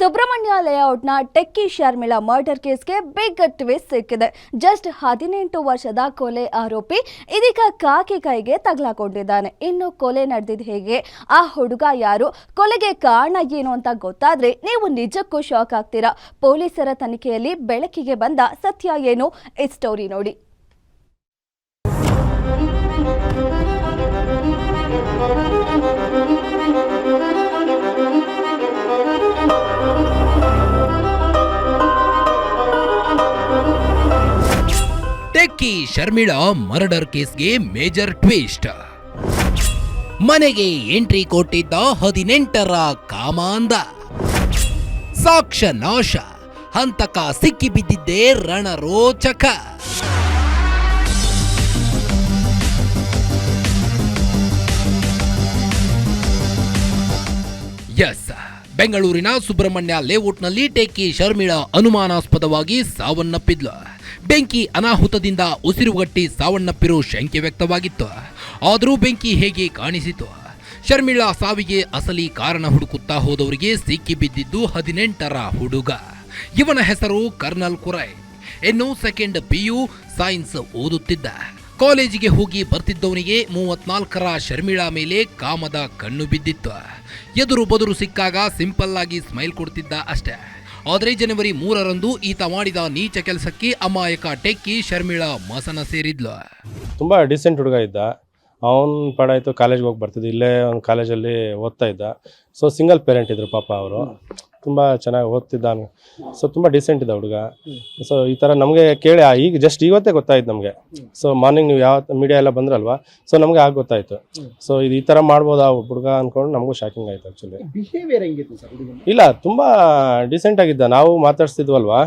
ಸುಬ್ರಹ್ಮಣ್ಯ ಲೇಔಟ್ನ techie Sharmila murder ಕೇಸ್ಗೆ big twist ಸಿಕ್ಕಿದೆ. ಜಸ್ಟ್ 18 ವರ್ಷದ ಕೊಲೆ ಆರೋಪಿ ಇದೀಗ ಕಾಕಿ ಕೈಗೆ ತಗಲಾಕೊಂಡಿದ್ದಾನೆ. ಇನ್ನು ಕೊಲೆ ನಡೆದಿದ್ದು ಹೇಗೆ, ಆ ಹುಡುಗ ಯಾರು, ಕೊಲೆಗೆ ಕಾರಣ ಏನು ಅಂತ ಗೊತ್ತಾದ್ರೆ ನೀವು ನಿಜಕ್ಕೂ ಶಾಕ್ ಆಗ್ತೀರಾ. ಪೊಲೀಸರ ತನಿಖೆಯಲ್ಲಿ ಬೆಳಕಿಗೆ ಬಂದ ಸತ್ಯ ಏನು, ಈ ಸ್ಟೋರಿ ನೋಡಿ. ಟೆಕ್ಕಿ ಶರ್ಮಿಳಾ ಮರ್ಡರ್ ಕೇಸ್ಗೆ ಮೇಜರ್ ಟ್ವಿಸ್ಟ್. ಮನೆಗೆ ಎಂಟ್ರಿ ಕೊಟ್ಟಿದ್ದ 18ರ ಕಾಮಾಂಧ, ಸಾಕ್ಷ್ಯ ನಾಶ, ಹಂತಕ ಸಿಕ್ಕಿ ಬಿದ್ದಿದ್ದೇ ರಣರೋಚಕ. ಎಸ್, ಬೆಂಗಳೂರಿನ ಸುಬ್ರಹ್ಮಣ್ಯ ಲೇಔಟ್ನಲ್ಲಿ ಟೆಕ್ಕಿ ಶರ್ಮಿಳಾ ಅನುಮಾನಾಸ್ಪದವಾಗಿ ಸಾವನ್ನಪ್ಪಿದ್ಲು. ಬೆಂಕಿ ಅನಾಹುತದಿಂದ ಉಸಿರುಗಟ್ಟಿ ಸಾವನ್ನಪ್ಪಿರೋ ಶಂಕೆ ವ್ಯಕ್ತವಾಗಿತ್ತು. ಆದರೂ ಬೆಂಕಿ ಹೇಗೆ ಕಾಣಿಸಿತು? ಶರ್ಮಿಳಾ ಸಾವಿಗೆ ಅಸಲಿ ಕಾರಣ ಹುಡುಕುತ್ತಾ ಹೋದವರಿಗೆ ಸಿಕ್ಕಿ ಬಿದ್ದಿದ್ದು 18ರ ಹುಡುಗ. ಇವನ ಹೆಸರು ಕರ್ನಲ್ ಕುರೈ. ಇನ್ನು ಸೆಕೆಂಡ್ PU ಸೈನ್ಸ್ ಓದುತ್ತಿದ್ದ. ಕಾಲೇಜಿಗೆ ಹೋಗಿ ಬರ್ತಿದ್ದವನಿಗೆ 34ರ ಶರ್ಮಿಳಾ ಮೇಲೆ ಕಾಮದ ಕಣ್ಣು ಬಿದ್ದಿತ್ತು. ಎದುರು ಬದುರು ಸಿಕ್ಕಾಗ ಸಿಂಪಲ್ ಆಗಿ ಸ್ಮೈಲ್ ಕೊಡ್ತಿದ್ದ ಅಷ್ಟೇ. ಆದರೆ ಜನವರಿ 3ರಂದು ಈತ ಮಾಡಿದ ನೀಚ ಕೆಲಸಕ್ಕೆ ಅಮಾಯಕ ಟೆಕ್ಕಿ ಶರ್ಮಿಳಾ ಮಸನ ಸೇರಿದ್ಲು. ತುಂಬ ಡಿಸೆಂಟ್ ಹುಡುಗ ಇದ್ದ. ಅವನು ಪಡಾಯಿತು, ಕಾಲೇಜ್ಗೆ ಹೋಗಿ ಬರ್ತಿದ್ದ. ಇಲ್ಲೇ ಒಂದು ಕಾಲೇಜಲ್ಲಿ ಓದ್ತಾ ಇದ್ದ. ಸೊ ಸಿಂಗಲ್ ಪೇರೆಂಟ್ ಇದ್ರು ಪಾಪ ಅವರು. ತುಂಬ ಚೆನ್ನಾಗಿ ಓದ್ತಿದ್ದ. ಸೊ ತುಂಬ ಡಿಸೆಂಟ್ ಇದ್ದ ಹುಡುಗ. ಸೊ ಈ ಥರ ನಮಗೆ ಕೇಳಿ ಈಗ ಜಸ್ಟ್ ಇವತ್ತೇ ಗೊತ್ತಾಯ್ತು ನಮಗೆ. ಸೊ ಮಾರ್ನಿಂಗ್ ನೀವು ಯಾವ ಮೀಡಿಯಾ ಎಲ್ಲ ಬಂದ್ರಲ್ವಾ, ಸೊ ನಮಗೆ ಆಗ ಗೊತ್ತಾಯ್ತು. ಸೊ ಇದು ಈ ಥರ ಮಾಡ್ಬೋದಾ ಹುಡುಗ ಅಂದ್ಕೊಂಡು ನಮಗೂ ಶಾಕಿಂಗ್ ಆಯ್ತು ಆ್ಯಕ್ಚುಲಿ. ಇಲ್ಲ, ತುಂಬ ಡಿಸೆಂಟ್ ಆಗಿದ್ದ. ನಾವು ಮಾತಾಡ್ಸ್ತಿದ್ವಲ್ವಾ,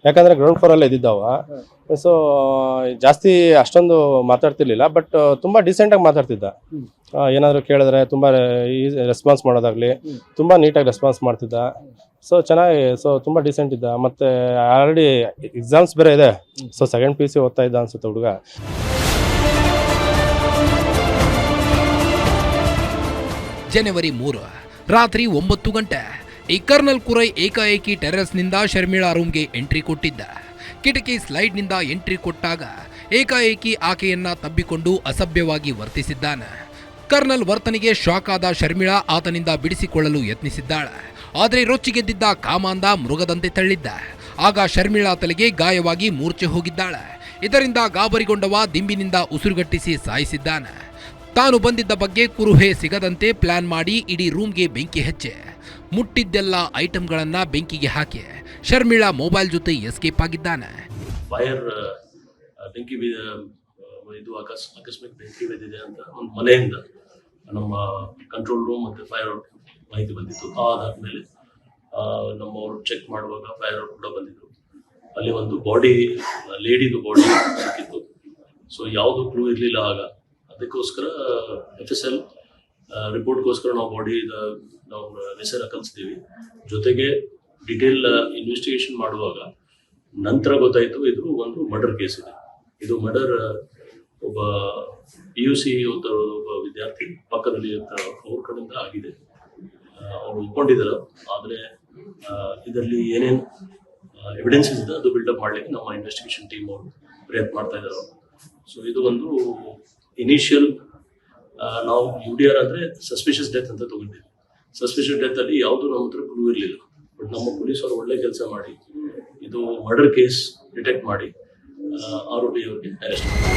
ಯಾಕಂದರೆ ಗ್ರೌಂಡ್ ಫ್ಲೋರಲ್ಲೇ ಇದ್ದಿದ್ದಾವ. ಸೊ ಜಾಸ್ತಿ ಅಷ್ಟೊಂದು ಮಾತಾಡ್ತಿರ್ಲಿಲ್ಲ, ಬಟ್ ತುಂಬ ಡಿಸೆಂಟಾಗಿ ಮಾತಾಡ್ತಿದ್ದ. ಏನಾದರೂ ಕೇಳಿದ್ರೆ ತುಂಬ ರೆಸ್ಪಾನ್ಸ್ ಮಾಡೋದಾಗಲಿ ತುಂಬ ನೀಟಾಗಿ ರೆಸ್ಪಾನ್ಸ್ ಮಾಡ್ತಿದ್ದ. ಸೊ ಚೆನ್ನಾಗಿ, ಸೊ ತುಂಬ ಡಿಸೆಂಟ್ ಇದ್ದ. ಮತ್ತು ಆಲ್ರೆಡಿ ಎಕ್ಸಾಮ್ಸ್ ಬೇರೆ ಇದೆ. ಸೊ ಸೆಕೆಂಡ್ PUC ಓದ್ತಾ ಇದ್ದ ಅನ್ಸುತ್ತೆ ಹುಡುಗ. ಜನವರಿ 3 ರಾತ್ರಿ 9 ಗಂಟೆ ಈ ಕರ್ನಲ್ ಕುರೈ ಏಕಾಏಕಿ ಟೆರೆಸ್ನಿಂದ ಶರ್ಮಿಳಾ ರೂಮ್ಗೆ ಎಂಟ್ರಿ ಕೊಟ್ಟಿದ್ದ. ಕಿಟಕಿ ಸ್ಲೈಡ್ನಿಂದ ಎಂಟ್ರಿ ಕೊಟ್ಟಾಗ ಏಕಾಏಕಿ ಆಕೆಯನ್ನ ತಬ್ಬಿಕೊಂಡು ಅಸಭ್ಯವಾಗಿ ವರ್ತಿಸಿದ್ದಾನೆ. ಕರ್ನಲ್ ವರ್ತನೆಗೆ ಶಾಕ್ ಆದ ಶರ್ಮಿಳಾ ಆತನಿಂದ ಬಿಡಿಸಿಕೊಳ್ಳಲು ಯತ್ನಿಸಿದ್ದಾಳೆ. ಆದರೆ ರೊಚ್ಚಿಗೆದ್ದಿದ್ದ ಕಾಮಾಂಧ ಮೃಗದಂತೆ ತಳ್ಳಿದ್ದ. ಆಗ ಶರ್ಮಿಳಾ ತಲೆಗೆ ಗಾಯವಾಗಿ ಮೂರ್ಛೆ ಹೋಗಿದ್ದಾಳೆ. ಇದರಿಂದ ಗಾಬರಿಗೊಂಡವ ದಿಂಬಿನಿಂದ ಉಸಿರುಗಟ್ಟಿಸಿ ಸಾಯಿಸಿದ್ದಾನೆ. ತಾನು ಬಂದಿದ್ದ ಬಗ್ಗೆ ಕುರುಹೆ ಸಿಗದಂತೆ ಪ್ಲಾನ್ ಮಾಡಿ ಇಡೀ ರೂಮ್ಗೆ ಬೆಂಕಿ ಹಚ್ಚಿ ಮುಟ್ಟಿದ್ದೆಲ್ಲ ಐಟಂಗಳನ್ನ ಬೆಂಕಿಗೆ ಹಾಕಿ ಶರ್ಮಿಳಾ ಮೊಬೈಲ್ ಜೊತೆ ಎಸ್ಕೇಪ್ ಆಗಿದ್ದಾನೆ. ಫೈರ್ ಬೆಂಕಿ ಇದು ಆಕಸ್ಮಿಕ ಬೆಂಕಿ ಬಿದ್ದಿದೆ ಅಂತ ಒಂದು ಮನೆಯಿಂದ ನಮ್ಮ ಕಂಟ್ರೋಲ್ ರೂಮ್ ಮತ್ತು ಫೈರ್ ಔಟ್ ಮಾಹಿತಿ ಬಂದಿತ್ತು. ಅದಾದ್ಮೇಲೆ ನಮ್ಮವರು ಚೆಕ್ ಮಾಡುವಾಗ ಫೈರ್ ಔಟ್ ಕೂಡ ಬಂದಿದ್ರು. ಅಲ್ಲಿ ಒಂದು ಬಾಡಿ, ಲೇಡಿದು ಬಾಡಿ ಸಿಕ್ಕಿತ್ತು. ಸೊ ಯಾವುದು ಕ್ಲೂ ಇರಲಿಲ್ಲ ಆಗ. ಅದಕ್ಕೋಸ್ಕರ FSL ರಿಪೋರ್ಟ್ಗೋಸ್ಕರ ನಾವು ನಾವು ಹೆಸರನ್ನ ಕಲಿಸ್ತೀವಿ. ಜೊತೆಗೆ ಡಿಟೇಲ್ ಇನ್ವೆಸ್ಟಿಗೇಷನ್ ಮಾಡುವಾಗ ನಂತರ ಗೊತ್ತಾಯಿತು ಇದು ಒಂದು ಮರ್ಡರ್ ಕೇಸ್ ಇದೆ. ಇದು ಮರ್ಡರ್ ಒಬ್ಬ PUC ಒಬ್ಬ ವಿದ್ಯಾರ್ಥಿ ಪಕ್ಕದಲ್ಲಿ ಅವ್ರ ಕಡೆಯಿಂದ ಆಗಿದೆ. ಅವ್ರು ಒಪ್ಕೊಂಡಿದ್ದಾರೆ. ಆದರೆ ಇದರಲ್ಲಿ ಏನೇನು ಎವಿಡೆನ್ಸಸ್ ಇದೆ ಅದು ಬಿಲ್ಡಪ್ ಮಾಡಲಿಕ್ಕೆ ನಮ್ಮ ಇನ್ವೆಸ್ಟಿಗೇಷನ್ ಟೀಮ್ ಅವರು ಪ್ರಯತ್ನ ಮಾಡ್ತಾ ಇದ್ದಾರೆ. ಸೊ ಇದು ಒಂದು ಇನಿಷಿಯಲ್ ನಾವು UDR ಅಂದರೆ ಸಸ್ಪಿಷಿಯಸ್ ಡೆತ್ ಅಂತ ತಗೊಂಡಿದ್ವಿ. ಸಸ್ಪಿಷಿಯಸ್ ಡೆತ್ ಅಲ್ಲಿ ಯಾವುದು ನಮ್ಮ ಹತ್ರ ಕ್ಲೂ ಇರಲಿಲ್ಲ. ಬಟ್ ನಮ್ಮ ಪೊಲೀಸರು ಒಳ್ಳೆ ಕೆಲಸ ಮಾಡಿ ಇದು ಮರ್ಡರ್ ಕೇಸ್ ಡಿಟೆಕ್ಟ್ ಮಾಡಿ ಆರೋಪಿ ಅವರಿಗೆ ಅರೆಸ್ಟ್ ಮಾಡಿದ್ದಾರೆ.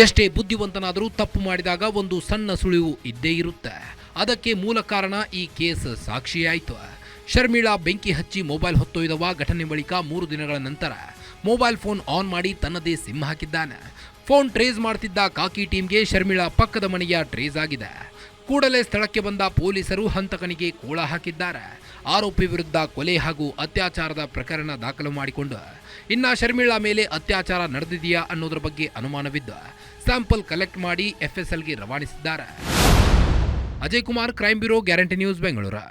ಎಷ್ಟೇ ಬುದ್ಧಿವಂತನಾದರೂ ತಪ್ಪು ಮಾಡಿದಾಗ ಒಂದು ಸಣ್ಣ ಸುಳಿವು ಇದ್ದೇ ಇರುತ್ತೆ. ಅದಕ್ಕೆ ಮೂಲ ಕಾರಣ ಈ ಕೇಸ್ ಸಾಕ್ಷಿಯಾಯಿತು. ಶರ್ಮಿಳಾ ಬೆಂಕಿ ಹಚ್ಚಿ ಮೊಬೈಲ್ ಹೊತ್ತೊಯ್ದವ ಘಟನೆ ಬಳಿಕ 3 ದಿನಗಳ ನಂತರ ಮೊಬೈಲ್ ಫೋನ್ ಆನ್ ಮಾಡಿ ತನ್ನದೇ ಸಿಮ್ ಹಾಕಿದ್ದಾನೆ. ಫೋನ್ ಟ್ರೇಸ್ ಮಾಡ್ತಿದ್ದ ಕಾಕಿ ಟೀಮ್ಗೆ ಶರ್ಮಿಳಾ ಪಕ್ಕದ ಮನೆಯ ಟ್ರೇಸ್ ಆಗಿದೆ. ಕೂಡಲೇ ಸ್ಥಳಕ್ಕೆ ಬಂದ ಪೊಲೀಸರು ಹಂತಕನಿಗೆ ಕೋಳ ಹಾಕಿದ್ದಾರೆ. ಆರೋಪಿ ವಿರುದ್ಧ ಕೊಲೆ ಹಾಗೂ ಅತ್ಯಾಚಾರದ ಪ್ರಕರಣ ದಾಖಲು ಮಾಡಿಕೊಂಡು ಇನ್ನ ಶರ್ಮಿಳಾ ಮೇಲೆ ಅತ್ಯಾಚಾರ ನಡೆದಿದೆಯಾ ಅನ್ನೋದ್ರ ಬಗ್ಗೆ ಅನುಮಾನವಿದ್ದು ಸ್ಯಾಂಪಲ್ ಕಲೆಕ್ಟ್ ಮಾಡಿ FSLಗೆ ರವಾನಿಸಿದ್ದಾರೆ. Ajay Kumar, crime bureau, guarantee news, Bengaluru.